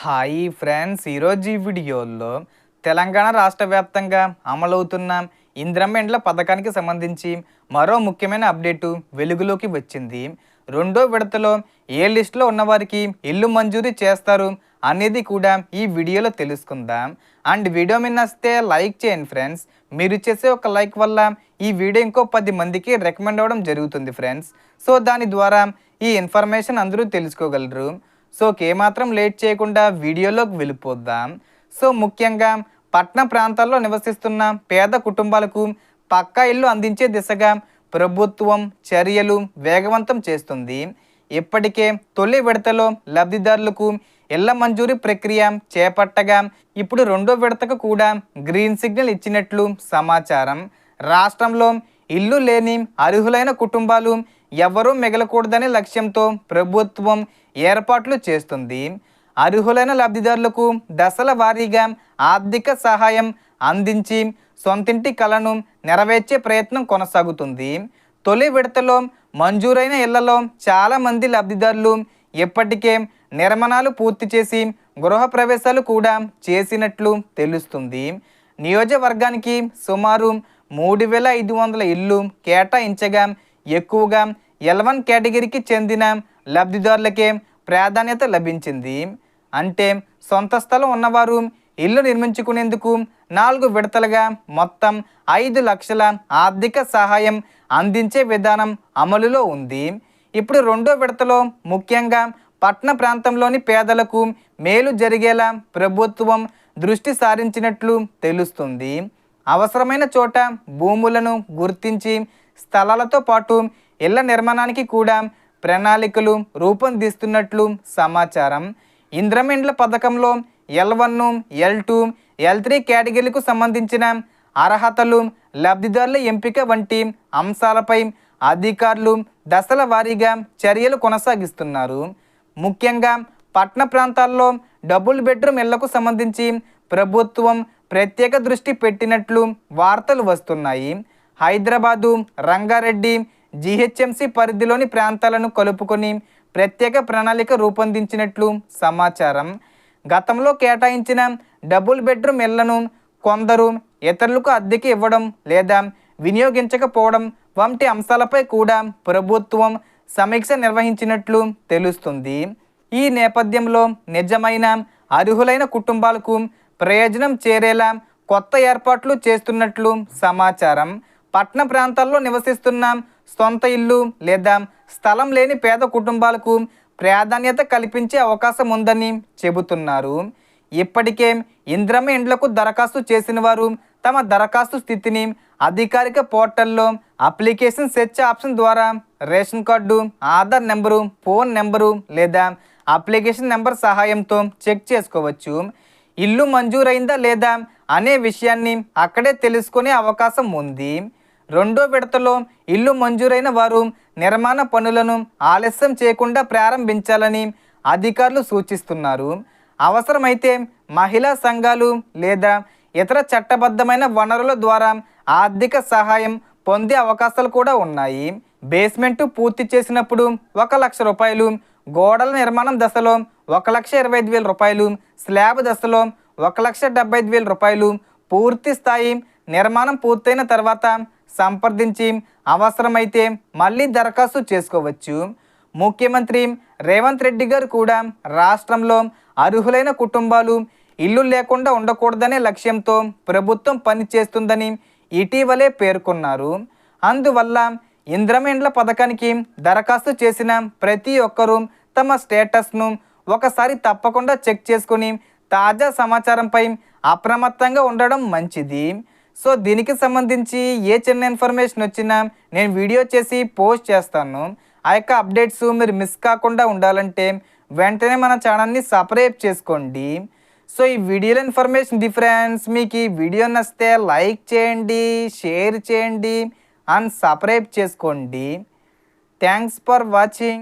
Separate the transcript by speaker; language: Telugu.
Speaker 1: హాయ్ ఫ్రెండ్స్, ఈరోజు ఈ వీడియోలో తెలంగాణ రాష్ట్ర వ్యాప్తంగా అమలవుతున్న ఇందిరమ్మ ఇండ్ల పథకానికి సంబంధించి మరో ముఖ్యమైన అప్డేటు వెలుగులోకి వచ్చింది. రెండో విడతలో ఏ లిస్టులో ఉన్నవారికి ఇల్లు మంజూరు చేస్తారు అనేది కూడా ఈ వీడియోలో తెలుసుకుందాం. అండ్ వీడియో మీద నచ్చితే లైక్ చేయండి ఫ్రెండ్స్. మీరు చేసే ఒక లైక్ వల్ల ఈ వీడియో ఇంకో 10 మందికి రికమెండ్ అవ్వడం జరుగుతుంది ఫ్రెండ్స్. సో దాని ద్వారా ఈ ఇన్ఫర్మేషన్ అందరూ తెలుసుకోగలరు. సో ఏమాత్రం లేట్ చేయకుండా వీడియోలోకి వెళ్ళిపోద్దాం. సో ముఖ్యంగా పట్టణ ప్రాంతాల్లో నివసిస్తున్న పేద కుటుంబాలకు పక్కా ఇల్లు అందించే దిశగా ప్రభుత్వం చర్యలు వేగవంతం చేస్తుంది. ఇప్పటికే తొలి విడతలో లబ్ధిదారులకు ఇళ్ల మంజూరీ ప్రక్రియ చేపట్టగా ఇప్పుడు రెండో విడతకు కూడా గ్రీన్ సిగ్నల్ ఇచ్చినట్లు సమాచారం. రాష్ట్రంలో ఇల్లు లేని అర్హులైన కుటుంబాలు ఎవరూ మిగలకూడదనే లక్ష్యంతో ప్రభుత్వం ఏర్పాట్లు చేస్తుంది. అర్హులైన లబ్ధిదారులకు దశల వారీగా ఆర్థిక సహాయం అందించి సొంతింటి కలను నెరవేర్చే ప్రయత్నం కొనసాగుతుంది. తొలి విడతలో మంజూరైన ఇళ్లలో చాలామంది లబ్ధిదారులు ఇప్పటికే నిర్మాణాలు పూర్తి చేసి గృహప్రవేశాలు కూడా చేసినట్లు తెలుస్తుంది. నియోజకవర్గానికి సుమారు 3500 ఇళ్ళు కేటాయించగా ఎక్కువగా L1 కేటగిరీకి చెందిన లబ్ధిదారులకే ప్రాధాన్యత లభించింది. అంటే సొంత స్థలం ఉన్నవారు ఇల్లు నిర్మించుకునేందుకు 4 విడతలుగా మొత్తం 5 లక్షల ఆర్థిక సహాయం అందించే విధానం అమలులో ఉంది. ఇప్పుడు రెండో విడతలో ముఖ్యంగా పట్టణ ప్రాంతంలోని పేదలకు మేలు జరిగేలా ప్రభుత్వం దృష్టి సారించినట్లు తెలుస్తుంది. అవసరమైన చోట భూములను గుర్తించి స్థలాలతో పాటు ఇళ్ల నిర్మాణానికి కూడా ప్రణాళికలు రూపొందిస్తున్నట్లు సమాచారం. ఇందిరమ్మ ఇండ్ల పథకంలో L1, L2, L3 కేటగిరీలకు సంబంధించిన అర్హతలు, లబ్ధిదారుల ఎంపిక వంటి అంశాలపై అధికారులు దశల వారీగా చర్యలు కొనసాగిస్తున్నారు. ముఖ్యంగా పట్టణ ప్రాంతాల్లో డబుల్ బెడ్రూమ్ ఇళ్లకు సంబంధించి ప్రభుత్వం ప్రత్యేక దృష్టి పెట్టినట్లు వార్తలు వస్తున్నాయి. హైదరాబాదు, రంగారెడ్డి, GHMC పరిధిలోని ప్రాంతాలను కలుపుకొని ప్రత్యేక ప్రణాళిక రూపొందించినట్లు సమాచారం. గతంలో కేటాయించిన డబుల్ బెడ్రూమ్ ఇళ్లను కొందరు ఇతరులకు అద్దెకి ఇవ్వడం లేదా వినియోగించకపోవడం వంటి అంశాలపై కూడా ప్రభుత్వం సమీక్ష నిర్వహించినట్లు తెలుస్తుంది. ఈ నేపథ్యంలో నిజమైన అర్హులైన కుటుంబాలకు ప్రయోజనం చేరేలా కొత్త ఏర్పాట్లు చేస్తున్నట్లు సమాచారం. పట్టణ ప్రాంతాల్లో నివసిస్తున్న సొంత ఇల్లు లేదా స్థలం లేని పేద కుటుంబాలకు ప్రాధాన్యత కల్పించే అవకాశం ఉందని చెబుతున్నారు. ఇప్పటికే ఇందిరమ్మ ఇండ్లకు దరఖాస్తు చేసిన వారు తమ దరఖాస్తు స్థితిని అధికారిక పోర్టల్లో అప్లికేషన్ సెర్చ్ ఆప్షన్ ద్వారా ration card, Aadhaar number, phone number లేదా అప్లికేషన్ నెంబర్ సహాయంతో చెక్ చేసుకోవచ్చు. ఇల్లు మంజూరైందా లేదా అనే విషయాన్ని అక్కడే తెలుసుకునే అవకాశం ఉంది. రెండో విడతలో ఇల్లు మంజూరైన వారు నిర్మాణ పనులను ఆలస్యం చేయకుండా ప్రారంభించాలని అధికారులు సూచిస్తున్నారు. అవసరమైతే మహిళా సంఘాలు లేదా ఇతర చట్టబద్ధమైన వనరుల ద్వారా ఆర్థిక సహాయం పొందే అవకాశాలు కూడా ఉన్నాయి. బేస్మెంట్ పూర్తి చేసినప్పుడు 1 లక్ష రూపాయలు, గోడల నిర్మాణం దశలో 1,25,000 రూపాయలు, స్లాబ్ దశలో 1,75,000 రూపాయలు, పూర్తి స్థాయి నిర్మాణం పూర్తయిన తర్వాత సంప్రదించి అవసరమైతే మళ్ళీ దరఖాస్తు చేసుకోవచ్చు. ముఖ్యమంత్రి రేవంత్ రెడ్డి గారు కూడా రాష్ట్రంలో అర్హులైన కుటుంబాలు ఇల్లు లేకుండా ఉండకూడదనే లక్ష్యంతో ప్రభుత్వం పనిచేస్తుందని ఇటీవలే పేర్కొన్నారు. అందువల్ల ఇందిరమ్మ ఇండ్ల పథకానికి దరఖాస్తు చేసిన ప్రతి ఒక్కరూ తమ స్టేటస్ను ఒకసారి తప్పకుండా చెక్ చేసుకుని తాజా సమాచారంపై అప్రమత్తంగా ఉండడం మంచిది. సో దీనికి సంబంధించి ఏ చిన్న ఇన్ఫర్మేషన్ వచ్చినా నేను వీడియో చేసి పోస్ట్ చేస్తాను. ఆ యొక్క అప్డేట్స్ మీరు మిస్ కాకుండా ఉండాలంటే వెంటనే మన ఛానల్ని సబ్స్క్రైబ్ చేసుకోండి. సో ఈ వీడియోలో ఇన్ఫర్మేషన్ డిఫరెన్స్ మీకు ఈ వీడియో నచ్చితే లైక్ చేయండి, షేర్ చేయండి అండ్ సబ్స్క్రైబ్ చేసుకోండి. Thanks for watching.